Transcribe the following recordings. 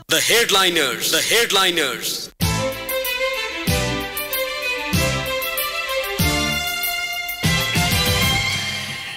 The headliners, the headliners.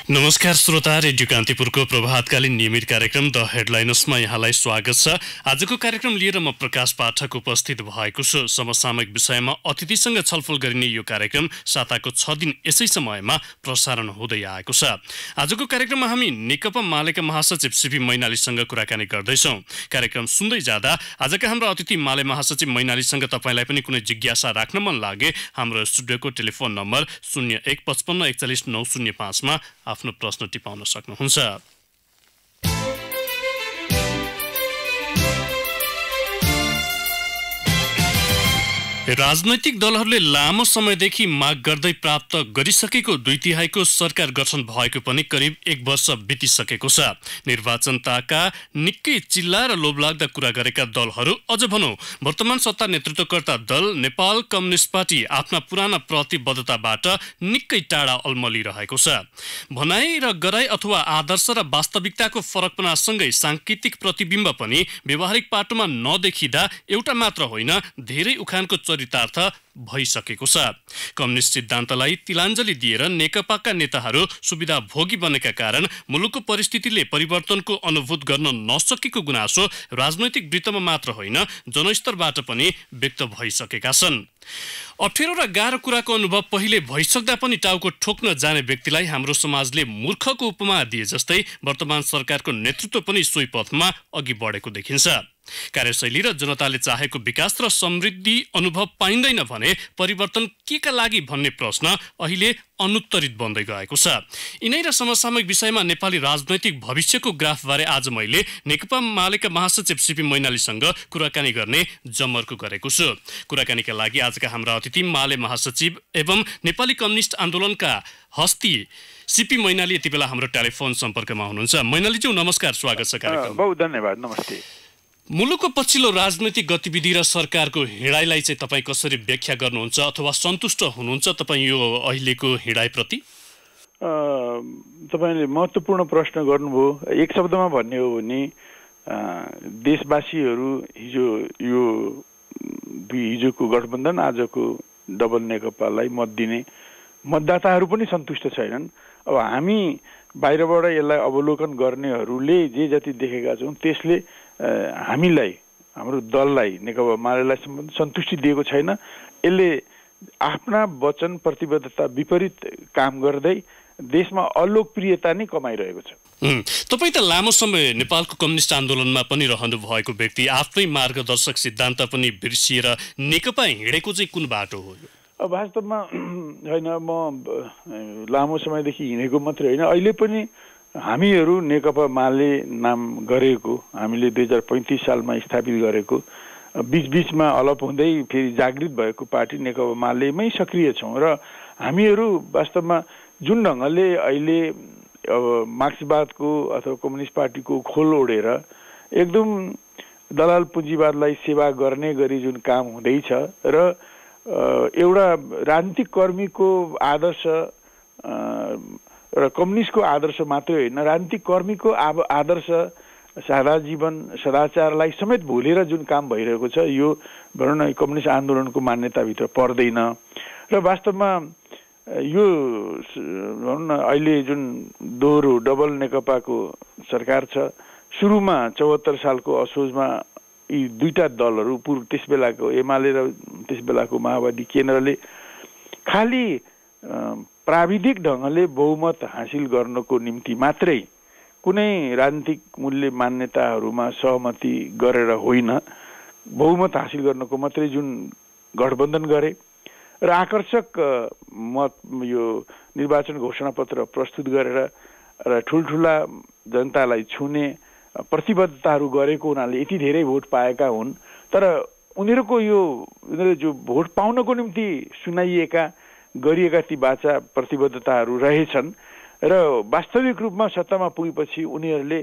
नमस्कार श्रोता, radio कान्तिपुरको प्रभातकालीन नियमित कार्यक्रम द हेडलाइनर्समा यहाँलाई स्वागत छ। आजको कार्यक्रम लिएर म प्रकाश पाठक उपस्थित भएको छु। समसामयिक विषयमा अतिथिसँग छलफल गरिने यो कार्यक्रम साताको 6 दिन यसै समयमा प्रसारण हुँदै आएको छ। आजको कार्यक्रममा हामी नेकपा मालेका महासचिव सीपी मैनालीसँग कुराकानी गर्दैछौँ। कार्यक्रम सुन्दै जाँदा आजका हाम्रा अतिथि माले महासचिव मैनालीसँग तपाईलाई पनि कुनै जिज्ञासा राख्न मन लागे हाम्रो स्टुडियोको टेलिफोन नम्बर 0155414905 मा आफ्नो प्रश्न टिपाउन सक्नुहुन्छ। राजनैतिक दलहरूले लामो समयदेखि माग गर्दै प्राप्त गरिसकेको 2/3 सरकार गठन भएको पनि करिब 1 वर्ष बितिसकेको छ। निर्वाचनताका निकै चिल्ला र लोभलाग्दा कुरा गरेका दलहरू, अझ भनौँ वर्तमान सत्ता नेतृत्वकर्ता दल नेपाल कम्युनिस्ट पार्टी आफ्ना पुराना प्रतिबद्धताबाट निकै टाढा अल्मलिरहेको छ। भनाइ र गराइ अथवा आदर्श र वास्तविकताको फरकपनासँगै सांकेतिक प्रतिबिम्ब पनि व्यवहारिक पाटोमा नदेखिँदा एउटा मात्र होइन, धेरै उखानको चरितार्थ भइसकेको छ। कम्युनिस्ट सिद्धान्तलाई तिलाञ्जली दिएर नेकपाका नेताहरू सुविधा भोगी बनेका कारण मुलुकको परिस्थितिले परिवर्तनको अनुभूत गर्न नसकेको गुनासो राजनैतिक वृत्तमा मात्र होइन, जनस्तरबाट पनि व्यक्त भइसकेका छन्। अप्ठ्यारो र गाह्रो कुराको अनुभव पहिले भइसक्दा पनि टाउको ठोक्न जाने व्यक्तिलाई हाम्रो समाजले मूर्खको उपमा दिए जस्तै वर्तमान सरकारको नेतृत्व पनि सोही पथमा अघि बढेको देखिन्छ। कार्यशैली र जनताले चाहेको विकास र समृद्धि अनुभव पाइँदैन भने परिवर्तन केका लागि भन्ने प्रश्न अहिले अनुत्तरित बन्दै गएको छ। यिनै र समसामयिक विषयमा नेपाली राजनैतिक भविष्यको ग्राफबारे आज मैले नेकपा मालेका महासचिव सीपी मैनालीसँग कुराकानी गर्ने जमर्को गरेको छु। कुराकानीका लागि आजका हाम्रा अतिथि माले महासचिव एवं नेपाली कम्युनिस्ट आन्दोलनका हस्ती सीपी मैनाली यति बेला हाम्रो टेलिफोन सम्पर्कमा हुनुहुन्छ। मैनालीज्यू नमस्कार, स्वागत छ कार्यक्रममा। बहुत धन्यवाद, नमस्ते। मुलुकको पछिल्लो राजनैतिक गतिविधि र सरकारको हिँडाइलाई चाहिँ तपाईँ कसरी व्याख्या गर्नुहुन्छ अथवा सन्तुष्ट हुनुहुन्छ तपाईँ यो अहिलेको हिँडाइप्रति? तपाईँले महत्त्वपूर्ण प्रश्न गर्नुभयो। एक शब्दमा भन्ने हो भने देशवासीहरू हिजोको गठबन्धन, आजको डबल नेकपालाई मत दिने मतदाताहरू पनि सन्तुष्ट छैनन्। अब हामी बाहिरबाट यसलाई अवलोकन गर्नेहरूले जे जति देखेका छौँ त्यसले हामीलाई, हाम्रो दललाई, नेकपा मालेलाई सन्तुष्टि दिएको छैन। यसले आफ्ना वचन प्रतिबद्धता विपरीत काम गर्दै देशमा अलोकप्रियता नै कमाइरहेको छ। तपाईँ त लामो समय नेपालको कम्युनिस्ट आन्दोलनमा पनि रहनु भएको व्यक्ति, आफ्नै मार्गदर्शक सिद्धान्त पनि बिर्सिएर नेकपा हिँडेको चाहिँ कुन बाटो हो? वास्तवमा होइन, म लामो समयदेखि हिँडेको मात्रै होइन, अहिले पनि हामीहरू नेकपा माले नाम गरेको, हामीले 2035 सालमा स्थापित गरेको, बीचबीचमा अलप हुँदै फेरि जागृत भएको पार्टी नेकपा मालेमै सक्रिय छौँ। र हामीहरू वास्तवमा जुन ढङ्गले अहिले अब मार्क्सवादको अथवा कम्युनिस्ट पार्टीको खोल ओढेर एकदम दलाल पुँजीवादलाई सेवा गर्ने गरी जुन काम हुँदैछ र एउटा राजनीतिक कर्मीको आदर्श र कम्युनिस्टको आदर्श मात्रै होइन, राजनीतिक कर्मीको आदर्श, सादा जीवन, सदाचारलाई समेत भुलेर जुन काम भइरहेको छ, यो भनौँ न कम्युनिस्ट आन्दोलनको मान्यताभित्र पर्दैन। र वास्तवमा यो भनौँ न अहिले जुन दोहोरो डबल नेकपाको सरकार छ, सुरुमा 74 सालको असोजमा यी दुईटा दलहरू, त्यस बेलाको एमाले र त्यस बेलाको माओवादी केन्द्रले खालि प्राविधिक ढङ्गले बहुमत हासिल गर्नको निम्ति मात्रै, कुनै राजनीतिक मूल्य मान्यताहरूमा सहमति गरेर होइन, बहुमत हासिल गर्नको मात्रै जुन गठबन्धन गरे र आकर्षक मत यो निर्वाचन घोषणापत्र प्रस्तुत गरेर र ठुल्ठुला जनतालाई छुने प्रतिबद्धताहरू गरेको हुनाले यति धेरै भोट पाएका हुन्। तर उनीहरूले जो भोट पाउनको निम्ति सुनाइएका गरिएका ती बाचा प्रतिबद्धताहरू रहेछन् र वास्तविक रूपमा सत्तामा पुगेपछि उनीहरूले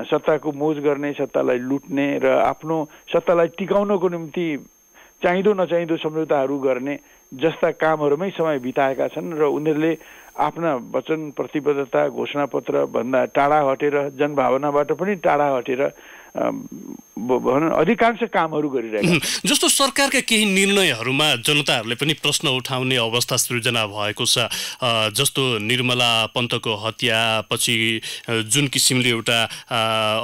सत्ताको मोज गर्ने, सत्तालाई लुट्ने र आफ्नो सत्तालाई टिकाउनको निम्ति चाहिँदो नचाहिँदो सम्झौताहरू गर्ने जस्ता कामहरूमै समय बिताएका छन् र उनीहरूले आफ्ना वचन प्रतिबद्धता घोषणापत्र भन्दा टाढा हटेर, जनभावनाबाट पनि टाढा हटेर अधिकांश कामहरू गरिरहेका जस्तो सरकारका केही निर्णयहरूमा जनताहरूले पनि प्रश्न उठाउने अवस्था सृजना भएको छ। जस्तो निर्मला पन्तको हत्या पछि जुन किसिमले एउटा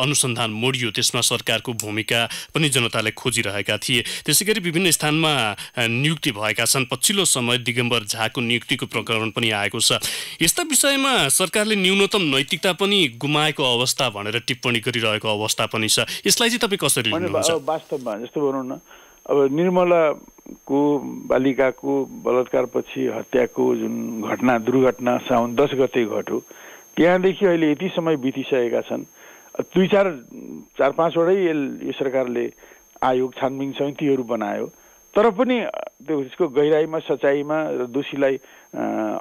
अनुसन्धान मोडियो त्यसमा सरकारको भूमिका पनि जनताले खोजिरहेका थिए। त्यसै गरी विभिन्न स्थानमा नियुक्ति भएका छन्। पछिल्लो समय दिगम्बर झाको नियुक्तिको प्रकरण पनि आएको छ। यस्ता विषयमा सरकारले न्यूनतम नैतिकता पनि गुमाएको अवस्था भनेर टिप्पणी गरिरहेको अवस्था पनि छ। यसलाई चाहिँ तपाईँ कसरी लिनुहुन्छ? वास्तवमा जस्तो भनौँ न, अब निर्मलाको बालिकाको बलात्कारपछि हत्याको जुन घटना दुर्घटना साउन 10 गते घट्यो, त्यहाँदेखि अहिले यति समय बितिसकेका छन्। 4-5 वटै यो सरकारले आयोग छानबिन समितिहरू बनायो, तर पनि त्यसको गहिराईमा सच्चाइमा दोषीलाई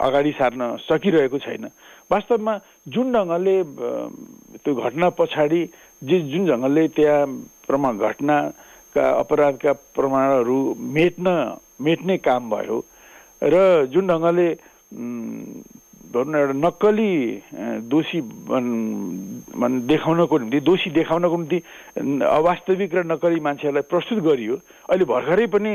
अगाडि सार्न सकिरहेको छैन। वास्तवमा जुन ढङ्गले त्यो घटना पछाडि जुन ढङ्गले त्यहाँ घटनाका अपराधका प्रमाणहरू मेट्ने काम भयो र जुन ढङ्गले भनौँ न एउटा नक्कली दोषी देखाउनको निम्ति अवास्तविक र नक्कली मान्छेहरूलाई प्रस्तुत गरियो। अहिले भर्खरै पनि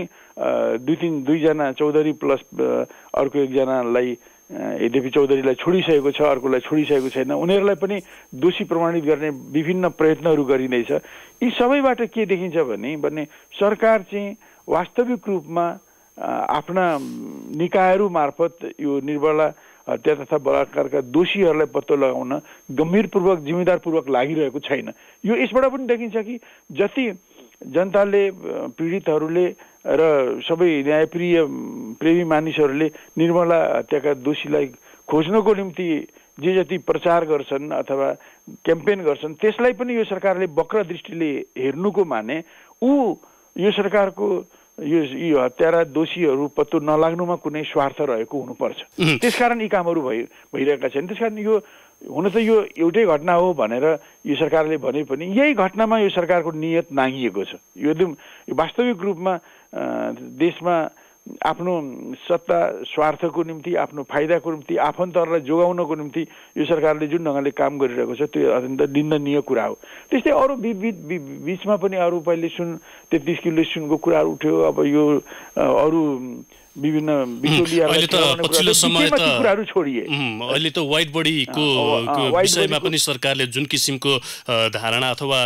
2-3 चौधरी प्लस अर्को एकजनालाई, यद्यपि चौधरीलाई छोडिसकेको छ, अर्कोलाई छोडिसकेको छैन, उनीहरूलाई पनि दोषी प्रमाणित गर्ने विभिन्न प्रयत्नहरू गरिँदैछ। यी सबैबाट के देखिन्छ भने सरकार चाहिँ वास्तविक रूपमा आफ्ना निकायहरू मार्फत यो निर्भला हत्या तथा बलात्कारका दोषीहरूलाई पत्तो लगाउन गम्भीरपूर्वक जिम्मेदारपूर्वक लागिरहेको छैन। यो यसबाट पनि देखिन्छ कि जति जनताले, पीडितहरूले र सबै न्यायप्रिय प्रेमी मानिसहरूले निर्मला हत्याका दोषीलाई खोज्नको निम्ति जे जति प्रचार गर्छन् अथवा क्याम्पेन गर्छन्, त्यसलाई पनि यो सरकारले वक्र दृष्टिले हेर्नुको माने यो सरकारको यो हत्यारा दोषीहरू पत्तो नलाग्नुमा कुनै स्वार्थ रहेको हुनुपर्छ। त्यसकारण यी कामहरू भइरहेका छन्। त्यसकारण यो हुन त यो एउटै घटना हो भनेर यो सरकारले भने पनि यही घटनामा यो सरकारको नियत नाङ्गिएको छ। यो एकदम वास्तविक रूपमा देशमा आफ्नो सत्ता स्वार्थको निम्ति, आफ्नो फाइदाको निम्ति, आफन्तहरूलाई जोगाउनको निम्ति यो सरकारले जुन ढङ्गले काम गरिरहेको छ त्यो अत्यन्त निन्दनीय कुरा हो। त्यस्तै अरू बिचमा पनि अरू पहिले 33 किलो सुनको कुराहरू उठ्यो। अब यो अरू विभिन्न अहिले त पछिल्लो समय त कुराहरू छोडिए। अहिले त वाइड बडीको विषयमा पनि सरकारले जुन किसिमको धारणा अथवा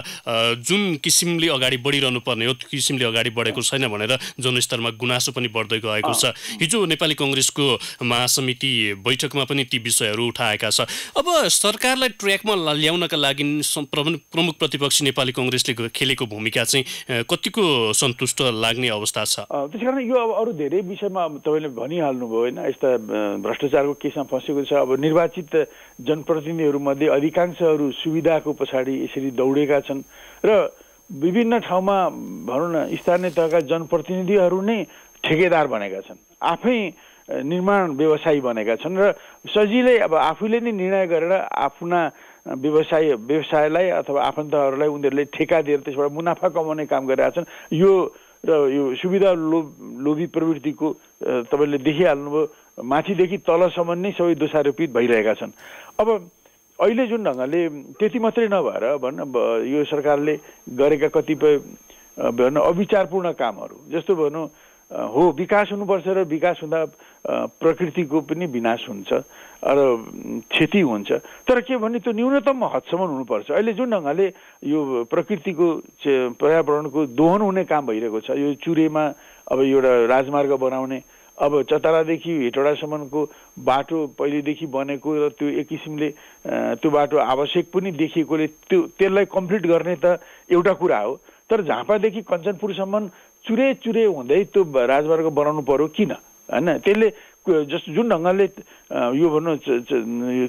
जुन किसिमले अगाडि बढिरहनु पर्ने हो त्यो किसिमले अगाडि बढेको छैन भनेर जनस्तरमा गुनासो पनि बढ्दै गएको छ। हिजो नेपाली कङ्ग्रेसको महासमिति बैठकमा पनि ती विषयहरू उठाएका छ। अब सरकारलाई ट्र्याकमा ल्याउनका लागि प्रमुख प्रतिपक्षी नेपाली कङ्ग्रेसले खेलेको भूमिका चाहिँ कतिको सन्तुष्ट लाग्ने अवस्था छ? त्यसकारण यो अब अरू धेरै विषयमा तपाईँले भनिहाल्नुभयो होइन, यस्ता भ्रष्टाचारको केसमा फँसेको छ। अब निर्वाचित जनप्रतिनिधिहरूमध्ये अधिकांशहरू सुविधाको पछाडि यसरी दौडेका छन् र विभिन्न ठाउँमा भनौँ न स्थानीय तहका जनप्रतिनिधिहरू नै ठेकेदार बनेका छन्, आफै निर्माण व्यवसायी बनेका छन् र सजिलै अब आफूले नै निर्णय गरेर आफ्ना व्यवसायलाई अथवा आफन्तहरूलाई उनीहरूले ठेका दिएर त्यसबाट मुनाफा कमाउने काम गरिरहेका छन्। यो सुविधा लोभी प्रवृत्तिको तपाईँले देखिहाल्नुभयो, माथिदेखि तलसम्म नै सबै दोषारोपित भइरहेका छन्। अब अहिले जुन ढङ्गले त्यति मात्रै नभएर यो सरकारले गरेका कतिपय अविचारपूर्ण कामहरू, जस्तो भनौँ हो विकास हुनुपर्छ र विकास हुँदा प्रकृतिको पनि विनाश हुन्छ र क्षति हुन्छ, तर के भने त्यो न्यूनतम हदसम्म हुनुपर्छ। अहिले जुन ढङ्गले यो प्रकृतिको पर्यावरणको दोहन हुने काम भइरहेको छ, यो चुरेमा अब एउटा राजमार्ग बनाउने, अब चतरादेखि हेटौडासम्मको बाटो पहिलेदेखि बनेको र त्यो एक किसिमले त्यो बाटो आवश्यक पनि देखिएकोले त्यसलाई कम्प्लिट गर्ने त एउटा कुरा हो, तर झापादेखि कञ्चनपुरसम्म चुरे हुँदै त्यो राजमार्ग बनाउनु पर्यो किन? होइन, त्यसले जस्तो जुन ढङ्गले यो भनौँ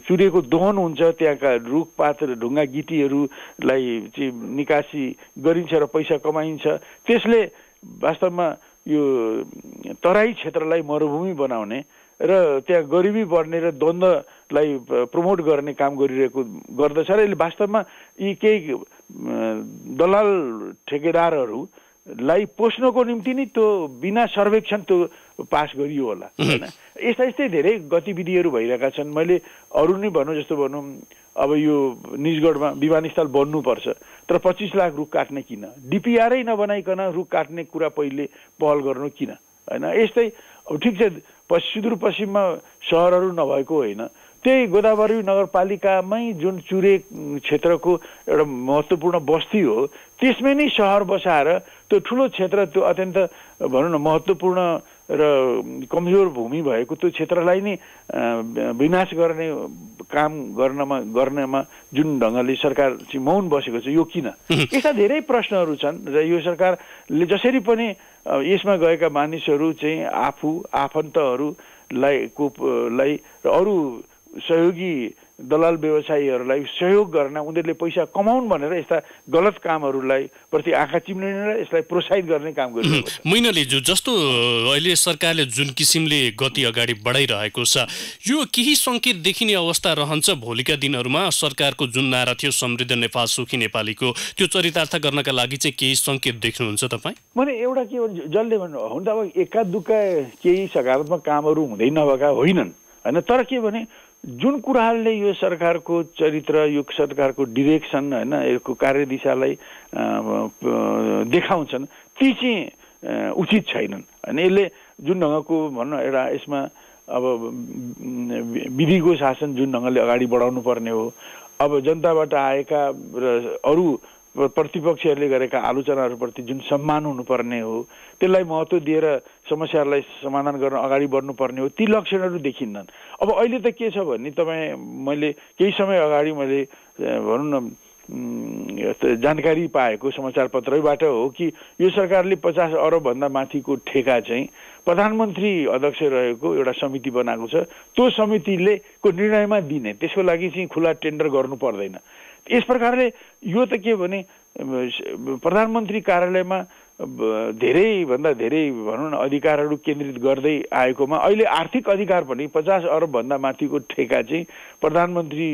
चुरेको दोहन हुन्छ, त्यहाँका रुखपात र ढुङ्गा गिटीहरूलाई चाहिँ निकासी गरिन्छ र पैसा कमाइन्छ, त्यसले वास्तवमा यो तराई क्षेत्रलाई मरुभूमि बनाउने र त्यहाँ गरिबी बढ्ने र द्वन्द्वलाई प्रमोट गर्ने काम गरिरहेको गर्दछ र यसले वास्तवमा यी केही दलाल ठेकेदारहरूलाई पोस्नको निम्ति नै त्यो बिना सर्वेक्षण त्यो पास गरियो होला हैन। यस्ता यस्तै धेरै गतिविधिहरू भइरहेका छन्। मैले अरू नै भनौँ जस्तो भनौँ अब यो निजगढमा विमानस्थल बन्नुपर्छ तर 25 लाख रुख काट्ने किन, डिपिआरै नबनाइकन रुख काट्ने कुरा पहिले पहल गर्नु किन हैन। यस्तै अब ठिक छ सुदूरपश्चिममा सहरहरू नभएको होइन, त्यही गोदावरी नगरपालिकामै जुन चुरे क्षेत्रको एउटा महत्त्वपूर्ण बस्ती हो त्यसमै नै सहर बसाएर त्यो ठुलो क्षेत्र त्यो अत्यन्त भनौँ न महत्त्वपूर्ण र कमजोर भूमि भएको त्यो क्षेत्रलाई नै विनाश गर्ने काम गर्नमा जुन ढङ्गले सरकार चाहिँ मौन बसेको छ यो किन? यस्ता धेरै प्रश्नहरू छन् र यो सरकारले जसरी पनि यसमा गएका मानिसहरू चाहिँ आफन्तहरूलाई र अरू सहयोगी दलाल व्यवसायीहरूलाई सहयोग गर्न उनीहरूले पैसा कमाउन् भनेर यस्ता गलत कामहरूलाई प्रति आँखा चिम्लिने र यसलाई प्रोत्साहित गर्ने काम गरिरहेको छ। मैनालीज्यू, जस्तो अहिले सरकारले जुन किसिमले गति अगाडि बढाइरहेको छ यो केही सङ्केत देखिने अवस्था रहन्छ भोलिका दिनहरूमा? सरकारको जुन नारा थियो समृद्ध नेपाल सुखी नेपालीको त्यो चरितार्थ गर्नका लागि चाहिँ केही सङ्केत देख्नुहुन्छ तपाईँ? मैले एउटा के जसले भन्नु हुन त अब एका दुक्का केही सकारात्मक कामहरू हुँदै नभएका होइनन् होइन, तर के भने जुन कुराहरूले यो सरकारको चरित्र यो सरकारको डिरेक्सन होइन यसको कार्यदिशालाई देखाउँछन् ती चाहिँ उचित छैनन् होइन। यसले जुन ढङ्गको भनौँ एउटा यसमा अब विधिको शासन जुन ढङ्गले अगाडि बढाउनु पर्ने हो, अब जनताबाट आएका र अरू प्रतिपक्षहरूले गरेका आलोचनाहरूप्रति जुन सम्मान हुनुपर्ने हो त्यसलाई महत्त्व दिएर समस्याहरूलाई समाधान गर्न अगाडि बढ्नुपर्ने हो, ती लक्षणहरू देखिन्नन्। अब अहिले त के छ भने मैले केही समय अगाडि मैले भनौँ न जानकारी पाएको समाचारपत्रबाट हो कि यो सरकारले 50 अरबभन्दा माथिको ठेका चाहिँ प्रधानमन्त्री अध्यक्ष रहेको एउटा समिति बनाएको छ, त्यो समितिले को निर्णयमा दिने, त्यसको लागि चाहिँ खुला टेन्डर गर्नु पर्दैन। यस प्रकारले यो त के भने प्रधानमन्त्री कार्यालयमा धेरैभन्दा धेरै भनौँ न अधिकारहरू केन्द्रित गर्दै आएकोमा अहिले आर्थिक अधिकार पनि 50 अरबभन्दा माथिको ठेका चाहिँ प्रधानमन्त्री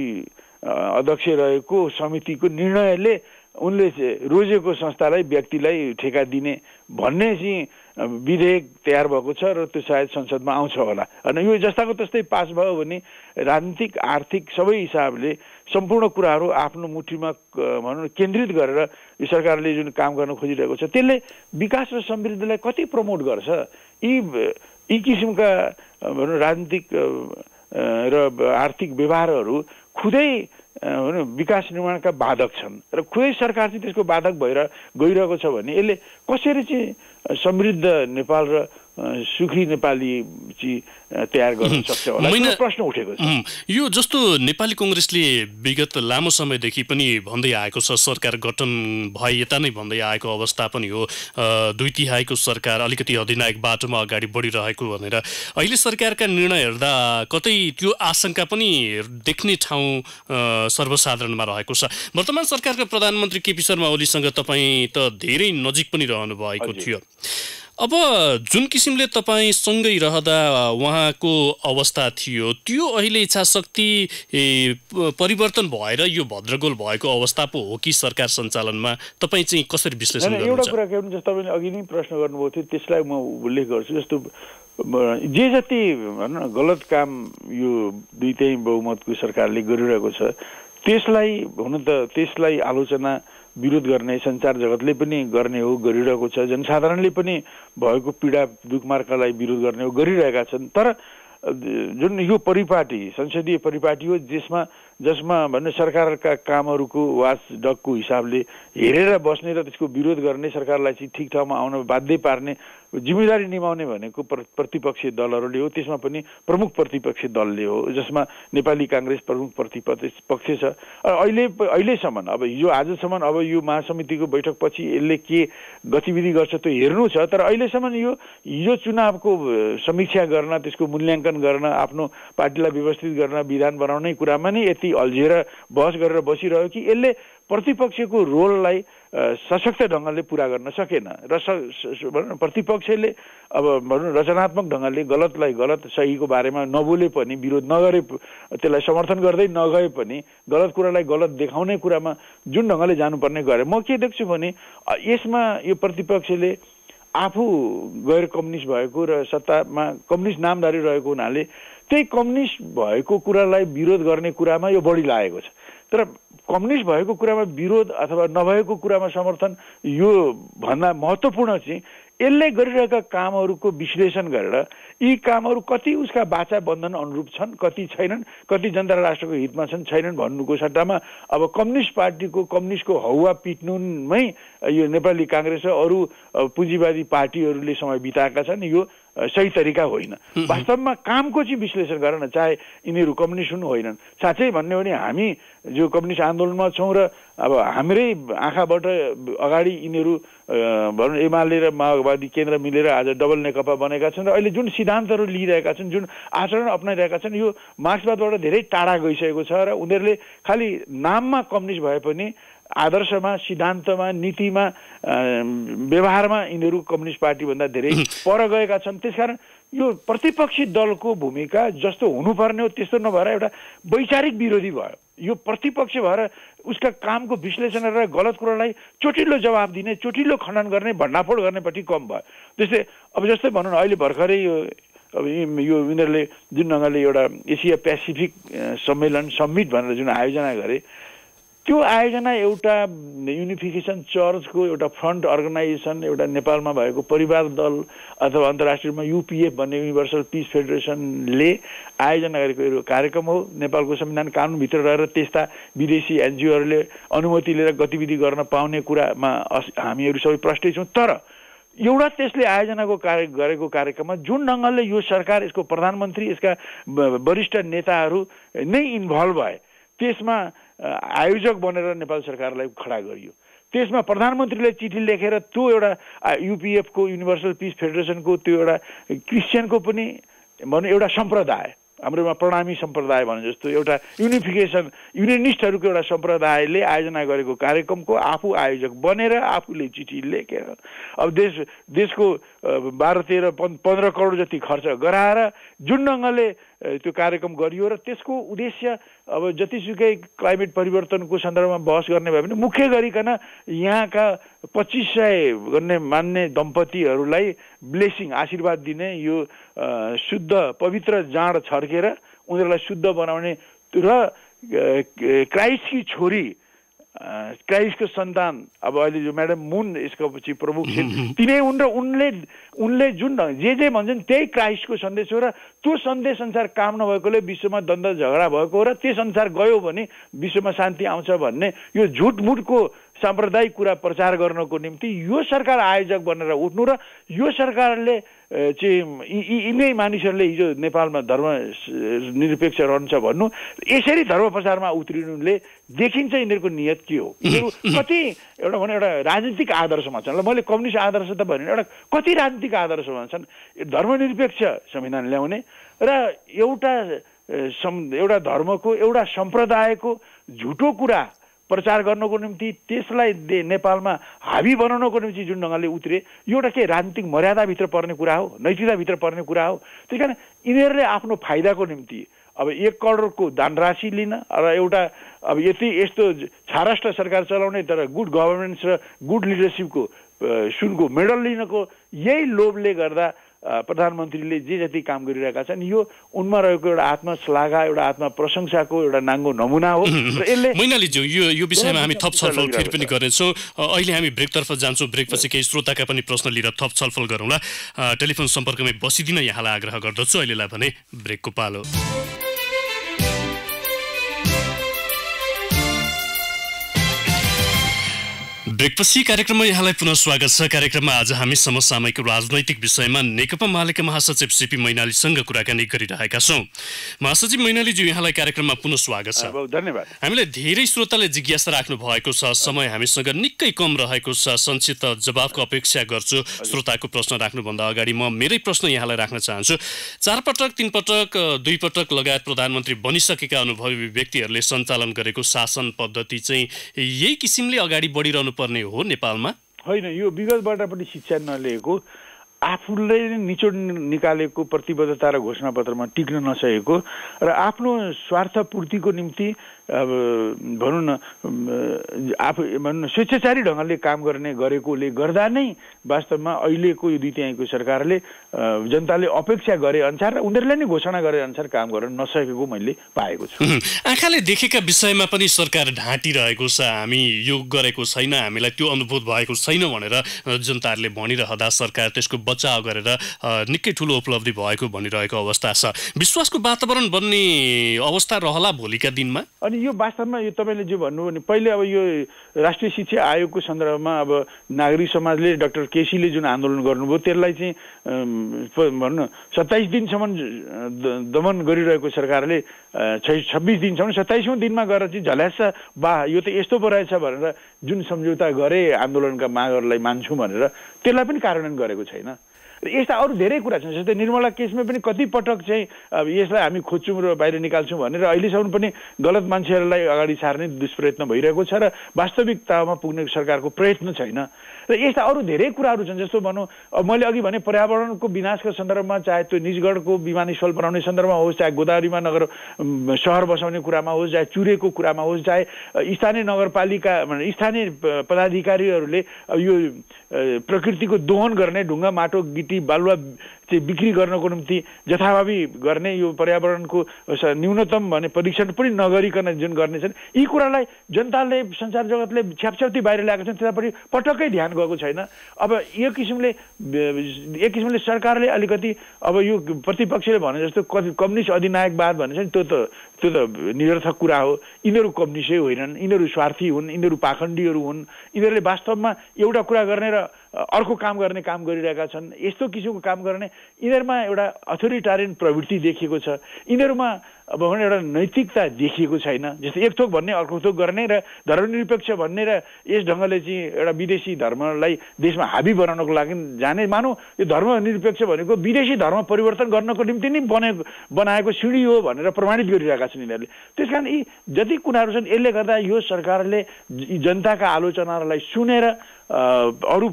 अध्यक्ष रहेको समितिको निर्णयले उनले रोजेको संस्थालाई व्यक्तिलाई ठेका दिने भन्ने चाहिँ विधेयक तयार भएको छ र त्यो सायद संसदमा आउँछ होला। अनि यो जस्ताको तस्तै पास भयो भने राजनीतिक आर्थिक सबै हिसाबले सम्पूर्ण कुराहरू आफ्नो मुठीमा भनौँ केन्द्रित गरेर यो सरकारले जुन काम गर्न खोजिरहेको छ त्यसले विकास र समृद्धिलाई कति प्रमोट गर्छ? यी किसिमका भनौँ राजनीतिक र आर्थिक व्यवहारहरू खुदै विकास निर्माणका बाधक छन् र खुदै सरकार चाहिँ त्यसको बाधक भएर गइरहेको छ भने यसले कसरी चाहिँ समृद्ध नेपाल र सुखी नेपाली चाहिँ तयार गर्न सक्छ होला प्रश्न उठेको छ। यो जस्तो नेपाली कांग्रेसले विगत लामो समयदेखि पनि भन्दै आएको छ सरकार गठन भए यता नै भन्दै आएको अवस्था पनि हो, 2/3 सरकार अलिकति अधिनायक बाटोमा अगाडि बढिरहेको भनेर अहिले सरकारका निर्णय हेर्दा कतै त्यो आशंका पनि देख्ने ठाउँ सर्वसाधारणमा रहेको छ। वर्तमान सरकारका प्रधानमन्त्री केपी शर्मा ओलीसँग तपाईँ त धेरै नजिक पनि रहनु भएको थियो। अब जुन किसिमले तपाईँ सँगै रहँदा उहाँको अवस्था थियो त्यो अहिले इच्छाशक्ति परिवर्तन भएर यो भद्रगोल भएको अवस्था पो हो कि सरकार सञ्चालनमा? तपाईँ चाहिँ कसरी विश्लेषण गर्नुहुन्छ? एउटा कुरा के हुन्छ तपाईँले अघि नै प्रश्न गर्नुभएको थियो त्यसलाई म उल्लेख गर्छु। जस्तो जे जति भनौँ न गलत काम यो 2/3 बहुमतको सरकारले गरिरहेको छ त्यसलाई आलोचना विरोध गर्ने संचार जगतले पनि गर्ने हो, गरिरहेको छ। जनसाधारणले पनि भएको पीडा दुखमार्कालाई विरोध गर्ने हो, गरिरहेका छन्। तर जुन यो परिपाटी संसदीय परिपाटी हो जसमा भन्ने सरकारका कामहरूको वाचडगको हिसाबले हेरेर बस्ने र त्यसको विरोध गर्ने, सरकारलाई चाहिँ ठिक ठाउँमा आउन बाध्य पार्ने जिम्मेदारी निभाउने भनेको प्रतिपक्षीय दलहरूले हो। त्यसमा पनि प्रमुख प्रतिपक्षी दलले हो जसमा नेपाली कांग्रेस प्रमुख प्रतिपक्ष छ। अहिलेसम्म अब हिजो आजसम्म अब यो महासमितिको बैठकपछि यसले के गतिविधि गर्छ त्यो हेर्नु छ। तर अहिलेसम्म हिजो चुनावको समीक्षा गर्न, त्यसको मूल्याङ्कन गर्न, आफ्नो पार्टीलाई व्यवस्थित गर्न, विधान बनाउने कुरामा नै यति अल्झिएर बहस गरेर बसिरह्यो कि यसले प्रतिपक्षको रोललाई सशक्त ढङ्गले पुरा गर्न सकेन र प्रतिपक्षले अब भनौँ रचनात्मक ढङ्गले गलतलाई गलत, सहीको बारेमा नबोले पनि, विरोध नगरे, त्यसलाई समर्थन गर्दै नगए पनि गलत कुरालाई गलत देखाउने कुरामा जुन ढङ्गले जानुपर्ने गरे। म के देख्छु भने यसमा यो प्रतिपक्षले आफू गैर कम्युनिस्ट भएको र सत्तामा कम्युनिस्ट नामधारी रहेको हुनाले त्यही कम्युनिस्ट भएको कुरालाई विरोध गर्ने कुरामा यो बढी लागेको छ। तर कम्युनिस्ट भएको कुरामा विरोध अथवा नभएको कुरामा समर्थन यो भन्दा महत्त्वपूर्ण चाहिँ यसले गरिरहेका कामहरूको विश्लेषण गरेर यी कामहरू कति उसका वाचा बन्धन अनुरूप छन्, कति छैनन्, कति जनता र राष्ट्रको हितमा छन् छैनन् भन्नुको सट्टामा अब कम्युनिस्ट पार्टीको कम्युनिस्टको हौवा पिट्नुमै यो नेपाली काङ्ग्रेस र अरू पुँजीवादी पार्टीहरूले समय बिताएका छन्। यो सही तरिका होइन। वास्तवमा कामको चाहिँ विश्लेषण गर्न, चाहे यिनीहरू कम्युनिस्ट हुनु होइनन्। साँच्चै भन्ने हो भने हामी जो कम्युनिस्ट आन्दोलनमा छौँ र अब हाम्रै आँखाबाट अगाडि यिनीहरू भनौँ एमाले र माओवादी केन्द्र मिलेर आज डबल नेकपा बनेका छन् र अहिले जुन सिद्धान्तहरू लिइरहेका छन्, जुन आचरण अपनाइरहेका छन्, यो मार्क्सवादबाट धेरै टाढा गइसकेको छ र उनीहरूले खालि नाममा कम्युनिस्ट भए पनि आदर्शमा, सिद्धान्तमा, नीतिमा, व्यवहारमा यिनीहरू कम्युनिस्ट पार्टीभन्दा धेरै पर गएका छन्। त्यसकारण यो प्रतिपक्षी दलको भूमिका जस्तो हुनुपर्ने हो त्यस्तो नभएर एउटा वैचारिक विरोधी भयो। यो प्रतिपक्ष भएर उसका कामको विश्लेषण गरेर गलत कुरालाई चोटिलो जवाब दिने, चोटिलो खण्डन गर्ने, भण्डाफोड गर्नेपट्टि कम भयो। जस्तै भनौँ न अहिले भर्खरै अब यो यिनीहरूले जुन ढङ्गले एउटा एसिया पेसिफिक सम्मेलन समिट भनेर जुन आयोजना गरे, त्यो आयोजना एउटा युनिफिकेसन चर्चको एउटा फ्रन्ट अर्गनाइजेसन, एउटा नेपालमा भएको परिवार दल अथवा अन्तर्राष्ट्रियमा युपिएफ भन्ने युनिभर्सल पिस फेडरेसनले आयोजना गरेको यो कार्यक्रम हो। नेपालको संविधान कानुनभित्र रहेर त्यस्ता विदेशी एनजिओहरूले अनुमति लिएर गतिविधि गर्न पाउने कुरामा हामीहरू सबै प्रष्टै छौँ। तर एउटा त्यसले आयोजनाको गरेको कार्यक्रममा जुन ढङ्गले यो सरकार, यसको प्रधानमन्त्री, यसका वरिष्ठ नेताहरू नै इन्भल्भ भए, त्यसमा आयोजक बनेर नेपाल सरकारलाई खडा गरियो। त्यसमा प्रधानमन्त्रीले चिठी लेखेर त्यो एउटा युपिएफको युनिभर्सल पिस फेडरेसनको त्यो एउटा क्रिस्चियनको पनि भनौँ एउटा सम्प्रदाय, हाम्रोमा प्रणामी सम्प्रदाय भने जस्तो एउटा युनिफिकेसन युनियनिस्टहरूको एउटा सम्प्रदायले आयोजना गरेको कार्यक्रमको आफू आयोजक बनेर आफूले चिठी लेखेर अब देशको 12-13-15 करोड जति खर्च गराएर जुन ढङ्गले त्यो कार्यक्रम गरियो र त्यसको उद्देश्य अब जतिसुकै क्लाइमेट परिवर्तनको सन्दर्भमा बहस गर्ने भए पनि मुख्य गरिकन यहाँका 2500 गर्ने मान्ने दम्पतिहरूलाई ब्लेसिङ आशीर्वाद दिने, यो शुद्ध पवित्र जाँड छर्केर उनीहरूलाई शुद्ध बनाउने र क्राइस्टकी छोरी, क्राइस्टको सन्तान अब अहिले जो म्याडम मुन यसको पछि प्रमुख छिन्, तिनै हुन् र उनले जुन जे भन्छन् त्यही क्राइस्टको सन्देश हो र त्यो सन्देश अनुसार काम नभएकोले विश्वमा द्वन्द्व झगडा भएको हो र त्यस अनुसार गयो भने विश्वमा शान्ति आउँछ भन्ने यो झुटमुटको साम्प्रदायिक कुरा प्रचार गर्नको निम्ति यो सरकार आयोजक बनेर उठ्नु र यो सरकारले चाहिँ यिनै मानिसहरूले हिजो नेपालमा धर्म निरपेक्ष रहन्छ भन्नु, यसरी धर्म प्रचारमा उत्रिनुले देखिन्छ यिनीहरूको नियत के हो। यिनीहरू कति एउटा राजनीतिक आदर्शमा छन्। मैले कम्युनिस्ट आदर्श त भने एउटा कति राजनीतिक आदर्शमा छन्, धर्मनिरपेक्ष संविधान ल्याउने र एउटा धर्मको, एउटा सम्प्रदायको झुटो कुरा प्रचार गर्नको निम्ति, त्यसलाई नेपालमा हावी बनाउनको निम्ति जुन ढङ्गले उत्रे, यो एउटा के राजनीतिक मर्यादाभित्र पर्ने कुरा हो, नैतिकताभित्र पर्ने कुरा हो। त्यस कारण यिनीहरूले आफ्नो फाइदाको निम्ति अब 1 करोडको दानराशि लिन र एउटा अब यस्तो छाराष्ट्र सरकार चलाउने तर गुड गभर्नेन्स र गुड लिडरसिपको सुनको मेडल लिनको यही लोभले गर्दा प्रधानमन्त्रीले जे जति काम गरिरहेका छन् यो उनमा रहेको एउटा आत्मश्लाघा, एउटा आत्मप्रशंसाको एउटा नाङ्गो नमुना हो। र यसले मैनालीज्यू यो विषयमा हामी थप छलफल फेरि पनि गर्नेछौँ। अहिले हामी ब्रेकतर्फ जान्छौँ। ब्रेकपछि केही श्रोताका पनि प्रश्न लिएर थप छलफल गरौँला। टेलिफोन सम्पर्कमै बसिदिन यहाँलाई आग्रह गर्दछु। अहिलेलाई भने ब्रेकको पालो। ब्रेकपछि कार्यक्रममा यहाँलाई पुनः स्वागत छ। कार्यक्रममा आज हामी समसामयिक राजनैतिक विषयमा नेकपा मालेका महासचिव सीपी मैनालीसँग कुराकानी गरिरहेका छौँ। महासचिव मैनालीज्यू, यहाँलाई कार्यक्रममा पुनः स्वागत छ। धन्यवाद। हामीलाई धेरै श्रोताले जिज्ञासा राख्नु भएको छ, समय हामीसँग निकै कम रहेको छ, संक्षिप्त जवाफको अपेक्षा गर्छु। श्रोताको प्रश्न राख्नुभन्दा अगाडि म मेरै प्रश्न यहाँलाई राख्न चाहन्छु। 4 पटक 3 पटक 2 पटक लगायत प्रधानमन्त्री बनिसकेका अनुभवी व्यक्तिहरूले सञ्चालन गरेको शासन पद्धति चाहिँ यही किसिमले अगाडि बढिरहनु पर्ने हो नेपालमा? होइन, यो विगतबाट पनि शिक्षा नलिएको, आफूले निचोड निकालेको प्रतिबद्धता र घोषणापत्रमा टिक्न नसकेको र आफ्नो स्वार्थ पूर्तिको निम्ति अब भनौँ न आफू भनौँ न स्वेच्छाचारी ढङ्गले काम गरेकोले गर्दा नै वास्तवमा अहिलेको यो 2 तिहाईको सरकारले जनताले अपेक्षा गरे अनुसार र उनीहरूले नै घोषणा गरे अनुसार काम गर्न नसकेको मैले पाएको छु। आँखाले देखेका विषयमा पनि सरकार ढाँटिरहेको छ, हामी यो गरेको छैन, हामीलाई त्यो अनुभूत भएको छैन भनेर जनताहरूले भनिरहँदा सरकार त्यसको बचाव गरेर निकै ठुलो उपलब्धि भएको भनिरहेको अवस्था छ। विश्वासको वातावरण बन्ने अवस्था रहला भोलिका दिनमा? अनि यो वास्तवमा यो तपाईँले जो भन्नुभयो नि, पहिले अब यो राष्ट्रिय शिक्षा आयोगको सन्दर्भमा अब नागरिक समाजले डाक्टर केसीले जुन आन्दोलन गर्नुभयो त्यसलाई चाहिँ भनौँ न 27 दिनसम्म दमन गरिरहेको सरकारले 26 दिनसम्म 27औं दिनमा गएर चाहिँ झल्यास बा यो त यस्तो पो रहेछ भनेर जुन सम्झौता गरे आन्दोलनका मागहरूलाई मान्छु भनेर त्यसलाई पनि कार्यान्वयन गरेको छैन। र यस्ता अरू धेरै कुरा छन्, जस्तै निर्मला केसमा पनि कति पटक चाहिँ अब यसलाई हामी खोज्छौँ र बाहिर निकाल्छौँ भनेर अहिलेसम्म पनि गलत मान्छेहरूलाई अगाडि सार्ने दुष्प्रयत्न भइरहेको छ र वास्तविकतामा पुग्ने सरकारको प्रयत्न छैन। र यस्ता अरू धेरै कुराहरू छन्, जस्तो भनौँ अब मैले अघि भने पर्यावरणको विनाशको सन्दर्भमा, चाहे त्यो निजगढको विमानस्थल बनाउने सन्दर्भमा होस्, चाहे गोदावरीमा नगर सहर बसाउने कुरामा होस्, चाहे चुरेको कुरामा होस्, चाहे स्थानीय नगरपालिका स्थानीय पदाधिकारीहरूले यो प्रकृतिको दोहन गर्ने ढुङ्गा माटो गिटी बालुवा चाहिँ बिक्री गर्नको निम्ति जथाभावी गर्ने यो पर्यावरणको न्यूनतम भने परीक्षण पनि नगरिकन जुन गर्ने छन्, यी कुरालाई जनताले संसार जगतले छ्यापछ्याप्ती बाहिर ल्याएको छन्, त्यसलाई पटक्कै ध्यान गएको छैन। अब एक किसिमले सरकारले अलिकति अब यो प्रतिपक्षले भने जस्तो कम्युनिस्ट अधिनायकवाद भन्ने छ नि, त्यो त निरर्थक कुरा हो। यिनीहरू कम्युनिस्टै होइनन्, यिनीहरू स्वार्थी हुन्, यिनीहरू पाखण्डीहरू हुन्। यिनीहरूले वास्तवमा एउटा कुरा गर्ने र अर्को काम गर्ने काम गरिरहेका छन्। यस्तो किसिमको काम गर्ने यिनीहरूमा एउटा अथोरिटारियन प्रवृत्ति देखिएको छ। यिनीहरूमा अब भने एउटा नैतिकता देखिएको छैन। जस्तै एक थोक भन्ने अर्को थोक गर्ने र धर्मनिरपेक्ष भन्ने र यस ढङ्गले चाहिँ एउटा विदेशी धर्मलाई देशमा हाबी बनाउनको लागि जाने, मानौ यो धर्मनिरपेक्ष भनेको विदेशी धर्म परिवर्तन गर्नको निम्ति नै बनाएको सिँढी हो भनेर प्रमाणित गरिरहेका छन् यिनीहरूले। त्यस कारण यी जति कुराहरू छन् यसले गर्दा यो सरकारले जनताका आलोचनाहरूलाई सुनेर अरू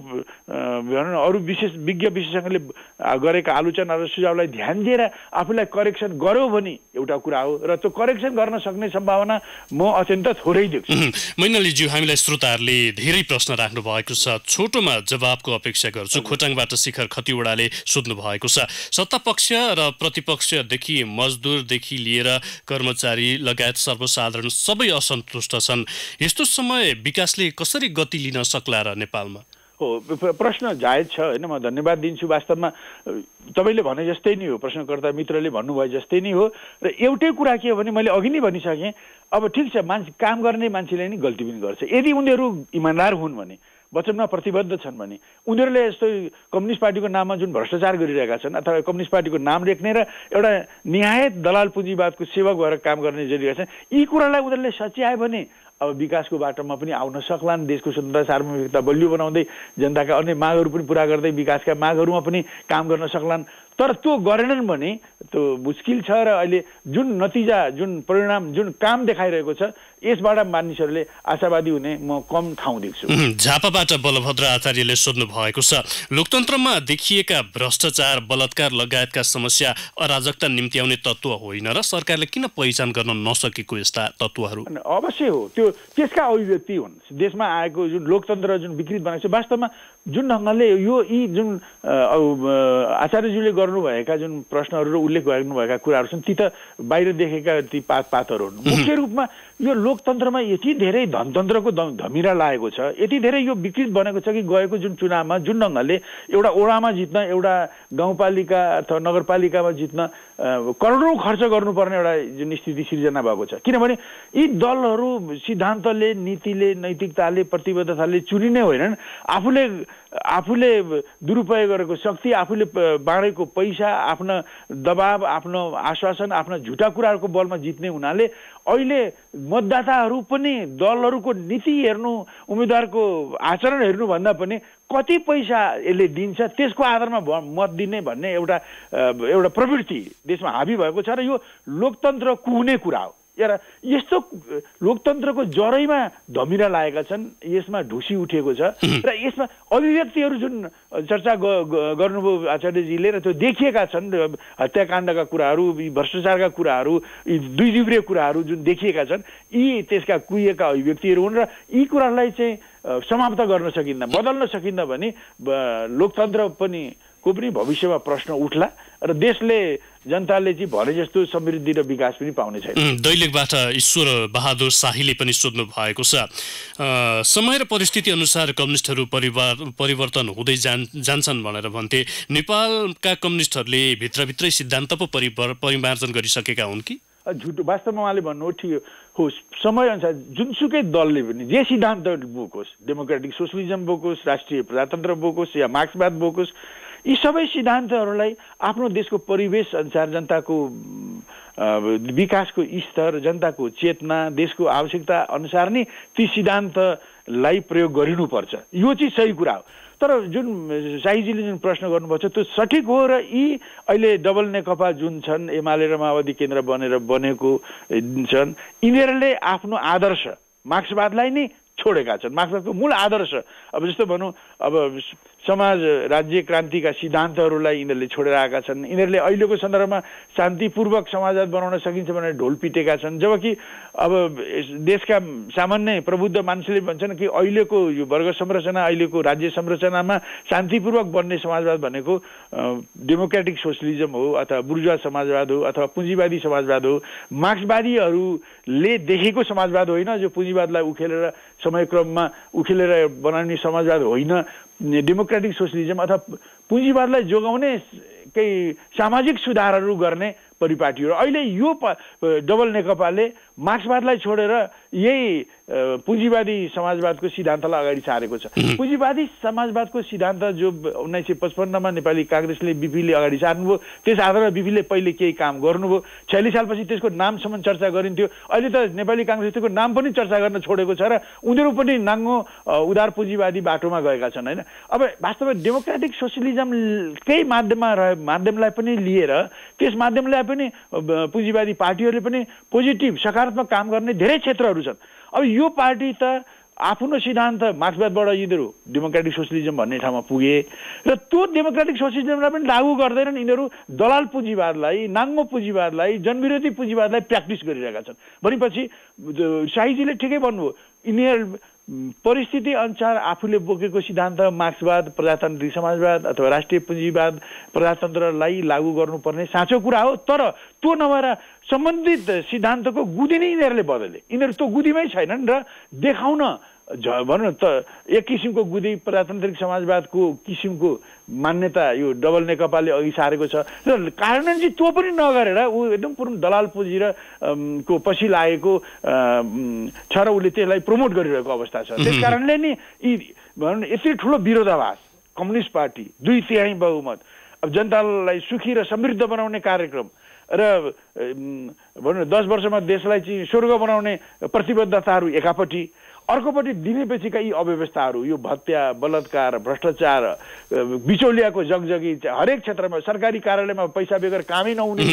विशेषज्ञले गरेका आलोचना र सुझावलाई ध्यान दिएर आफूलाई करेक्सन गर्यो भने एउटा कुरा हो, र त्यो करेक्सन गर्न सक्ने सम्भावना म अत्यन्त थोरै देख्छु। मैनालीज्यू, हामीलाई श्रोताहरूले धेरै प्रश्न राख्नु भएको छ, छोटोमा जवाबको अपेक्षा गर्छु। खोटाङबाट शिखर खतिवडाले सोध्नु भएको छ, सत्तापक्ष र प्रतिपक्षदेखि मजदुरदेखि लिएर कर्मचारी लगायत सर्वसाधारण सबै असन्तुष्ट छन्, यस्तो समय विकासले कसरी गति लिन सक्ला र नेपालमा? हो, प्रश्न जायज छ होइन, म धन्यवाद दिन्छु। वास्तवमा तपाईँले भने जस्तै नै हो, प्रश्नकर्ता मित्रले भन्नुभयो जस्तै नै हो। र एउटै कुरा के हो भने मैले अघि नै भनिसकेँ, अब ठिक छ काम गर्ने मान्छेले नि गल्ती पनि गर्छ। यदि उनीहरू इमान्दार हुन् भने, वचनमा प्रतिबद्ध छन् भने, उनीहरूले यस्तो कम्युनिस्ट पार्टीको नाममा जुन भ्रष्टाचार गरिरहेका छन् अथवा कम्युनिस्ट पार्टीको नाम लेख्ने र एउटा निहायत दलाल पुँजीवादको सेवक भएर काम गर्ने गरिरहेका छन्, यी कुरालाई उनीहरूले सच्याए भने अब विकासको बाटोमा पनि आउन सक्लान्। देशको स्वतन्त्रता सार्वभौमिकता बलियो बनाउँदै जनताका अन्य मागहरू पनि पुरा गर्दै विकासका मागहरूमा पनि काम गर्न सक्लान्। तर त्यो गरेनन् भने त्यो मुस्किल छ। र अहिले जुन नतिजा, जुन परिणाम, जुन काम देखाइरहेको छ, यसबाट मानिसहरूले आशावादी हुने म कम ठाउँ देख्छु। झापाबाट बलभद्र आचार्यले सोध्नु भएको छ, लोकतन्त्रमा देखिएका भ्रष्टाचार, बलात्कार लगायतका समस्या अराजकता निम्त्याउने तत्त्व होइन र सरकारले किन पहिचान गर्न नसकेको यस्ता तत्त्वहरू? अवश्य हो, त्यो त्यसका अभिव्यक्ति हुन्। देशमा आएको जुन लोकतन्त्र जुन विकृत बनाएको छ, वास्तवमा जुन ढङ्गले यी जुन आचार्यज्यूले गर्नुभएका जुन प्रश्नहरू र उल्लेख गर्नुभएका कुराहरू छन्, ती त बाहिर देखेका ती पातहरू हुन्। मुख्य रूपमा यो लोकतन्त्रमा यति धेरै धनतन्त्रको धमिरा लागेको छ, यति धेरै यो विकृत बनेको छ कि गएको जुन चुनावमा जुन ढङ्गले एउटा ओडामा जित्न, एउटा गाउँपालिका अथवा नगरपालिकामा जित्न करोडौँ खर्च गर्नुपर्ने एउटा जुन स्थिति सिर्जना भएको छ। किनभने यी दलहरू सिद्धान्तले, नीतिले, नैतिकताले, प्रतिबद्धताले चुनिने होइनन्, आफूले दुरुपयोग गरेको शक्ति, आफूले बाँडेको पैसा, आफ्ना दबाव, आफ्नो आश्वासन, आफ्ना झुटा कुराहरूको बलमा जित्ने हुनाले अहिले मतदाताहरू पनि दलहरूको नीति हेर्नु, उम्मेदवारको आचरण हेर्नुभन्दा पनि कति पैसा यसले दिन्छ त्यसको आधारमा मत दिने भन्ने एउटा प्रवृत्ति देशमा हाबी भएको छ। र यो लोकतन्त्र कुहुने कुरा हो। एउटा यस्तो लोकतन्त्रको जरैमा धमिरा लागेका छन्, यसमा ढुसी उठेको छ र यसमा अभिव्यक्तिहरू जुन चर्चा गर्नुभयो आचार्यजीले र त्यो देखिएका छन्, हत्याकाण्डका कुराहरू, भ्रष्टाचारका कुराहरू, यी दुई जिब्रे कुराहरू जुन देखिएका छन्, यी त्यसका कुहिएका अभिव्यक्तिहरू हुन् र यी कुरालाई चाहिँ समाप्त गर्न सकिन्न, बदल्न सकिन्न भने लोकतन्त्र पनि को पनि भविष्यमा प्रश्न उठ्ला र देशले जनताले चाहिँ भने जस्तो समृद्धि र विकास पनि पाउने छैन। दैलेखबाट ईश्वर बहादुर शाहीले पनि सोध्नु भएको छ, समय र परिस्थिति अनुसार कम्युनिस्टहरू परिवर्तन हुँदै जान्छन् भनेर भन्थे। नेपालका कम्युनिस्टहरूले भित्रभित्रै सिद्धान्त पो परिमार्जन गरिसकेका हुन् कि? झुटो। वास्तवमा उहाँले भन्नु ठिक हो, समयअनुसार जुनसुकै दलले पनि जे सिद्धान्त बोकोस्, डेमोक्रेटिक सोसलिजम बोकोस्, राष्ट्रिय प्रजातन्त्र बोकोस् या मार्क्सवाद बोकोस्, यी सबै सिद्धान्तहरूलाई आफ्नो देशको परिवेश अनुसार, जनताको विकासको स्तर, जनताको चेतना, देशको आवश्यकता अनुसार नै ती सिद्धान्तलाई प्रयोग गरिनुपर्छ। यो चाहिँ सही कुरा हो। तर जुन शाहीजीले जुन प्रश्न गर्नुभएको छ त्यो सठिक हो र यी अहिले डबल नेकपा जुन छन्, एमाले र माओवादी केन्द्र बनेको छन्, यिनीहरूले आफ्नो आदर्श मार्क्सवादलाई नै छोडेका छन्। मार्क्सवादको मूल आदर्श अब जस्तो भनौँ, अब समाज राज्य क्रान्तिका सिद्धान्तहरूलाई यिनीहरूले छोडेर आएका छन्। यिनीहरूले अहिलेको सन्दर्भमा शान्तिपूर्वक समाजवाद बनाउन सकिन्छ भनेर ढोल पिटेका छन्, जबकि अब देशका सामान्य प्रबुद्ध मान्छेले भन्छन् कि अहिलेको यो वर्ग संरचना, अहिलेको राज्य संरचनामा शान्तिपूर्वक बन्ने समाजवाद भनेको डेमोक्रेटिक सोसलिजम हो अथवा बुर्जुवा समाजवाद हो अथवा पुँजीवादी समाजवाद हो। मार्क्सवादीहरूले देखेको समाजवाद होइन, जो पुँजीवादलाई उखेलेर समयक्रममा उखेलेर बनाउने समाजवाद होइन। डेमोक्रेटिक सोसलिजम अथवा पुँजीवादलाई जोगाउने केही सामाजिक सुधारहरू गर्ने परिपाटी हो। अहिले यो डबल नेकपाले मार्क्सवादलाई छोडेर यही पुँजीवादी समाजवादको सिद्धान्तलाई अगाडि सारेको छ। पुँजीवादी समाजवादको सिद्धान्त जो 1955मा नेपाली काङ्ग्रेसले बिपीले अगाडि सार्नुभयो, त्यस आधारमा बिपीले पहिले केही काम गर्नुभयो। 46 सालपछि त्यसको नामसम्म चर्चा गरिन्थ्यो। अहिले त नेपाली काङ्ग्रेसको नाम पनि चर्चा गर्न छोडेको छ र उनीहरू पनि नाङ्गो उदार पुँजीवादी बाटोमा गएका छन् होइन। अब वास्तवमा डेमोक्रेटिक सोसलिजमकै माध्यमलाई पनि लिएर त्यस माध्यमलाई पनि पुँजीवादी पार्टीहरूले पनि पोजिटिभ सकारात्मक काम गर्ने धेरै क्षेत्रहरू छन्। अब यो पार्टी त आफ्नो सिद्धान्त मार्क्सवादबाट यिनीहरू डेमोक्रेटिक सोसलिजम भन्ने ठाउँमा पुगे र त्यो डेमोक्रेटिक सोसलिजमलाई पनि लागू गर्दैनन्। यिनीहरू दलाल पुँजीवादलाई, नाङ्गो पुँजीवादलाई, जनविरोधी पुँजीवादलाई प्र्याक्टिस गरिरहेका छन्। भनेपछि शाहीजीले ठिकै भन्नुभयो, यिनीहरू परिस्थिति अनुसार आफूले बोकेको सिद्धान्त मार्क्सवाद, प्रजातान्त्रिक समाजवाद अथवा राष्ट्रिय पुँजीवाद, प्रजातन्त्रलाई लागू गर्नुपर्ने साँचो कुरा हो। तर त्यो नभएर सम्बन्धित सिद्धान्तको गुदी नै यिनीहरूले बदले। यिनीहरू त्यो गुदीमै छैनन् र देखाउन भनौँ त एक किसिमको गुदी प्रजातान्त्रिक समाजवादको किसिमको मान्यता यो डबल नेकपाले अघि सारेको छ र कार्यान्वयन चाहिँ त्यो पनि नगरेर ऊ एकदम पूर्ण दलाल पुँजी र को पछि लागेको छ र उसले त्यसलाई प्रमोट गरिरहेको अवस्था छ। त्यस कारणले नि यी भनौँ यति ठुलो विरोधाभास, कम्युनिस्ट पार्टी 2/3 बहुमत, अब जनतालाई सुखी र समृद्ध बनाउने कार्यक्रम र भनौँ 10 वर्षमा देशलाई चाहिँ स्वर्ग बनाउने प्रतिबद्धताहरू एकापट्टि, अर्कोपट्टि दिनेपछिका यी अव्यवस्थाहरू, यो भत्या, बलात्कार, भ्रष्टाचार, बिचौलियाको जगजगी हरेक क्षेत्रमा, सरकारी कार्यालयमा पैसा बेगर कामै नहुने।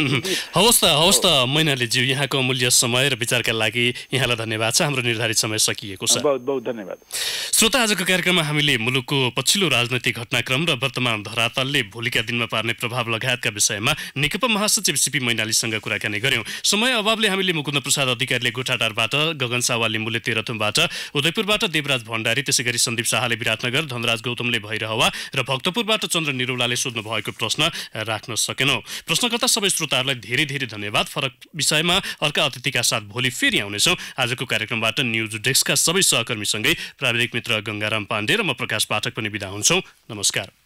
हवस् त मैनालीज्यू, यहाँको अमूल्य समय र विचारका लागि यहाँलाई धन्यवाद छ। हाम्रो निर्धारित समय सकिएको छ। बहुत बहुत धन्यवाद। श्रोता, आजको कार्यक्रममा हामीले मुलुकको पछिल्लो राजनैतिक घटनाक्रम र वर्तमान धरातलले भोलिका दिनमा पार्ने प्रभाव लगायतका विषयमा नेकपा महासचिव सीपी मैनालीसँग कुराकानी गर्यौं। समय अभावले हामीले मुकुन्द प्रसाद अधिकारीले गोठाटारबाट, गगन सावा लिम्बुले तेह्रथुमबाट, उदयपुरबाट देवराज भण्डारी, त्यसैगरी सन्दीप शाहले विराटनगर, धनराज गौतमले भैरहवा र भक्तपुरबाट चन्द्र निरौलाले सोध्नु भएको प्रश्न राख्न सकेनौं। प्रश्नकर्ता सबै श्रोताहरूलाई धेरै धेरै धन्यवाद। फरक विषयमा अर्का अतिथिका साथ भोलि फेरि आउनेछौँ। आजको कार्यक्रमबाट न्युज डेस्कका सबै सहकर्मीसँगै प्राविधिक मित्र गंगाराम पाण्डे र म प्रकाश पाठक पनि बिदा हुन्छौँ। नमस्कार।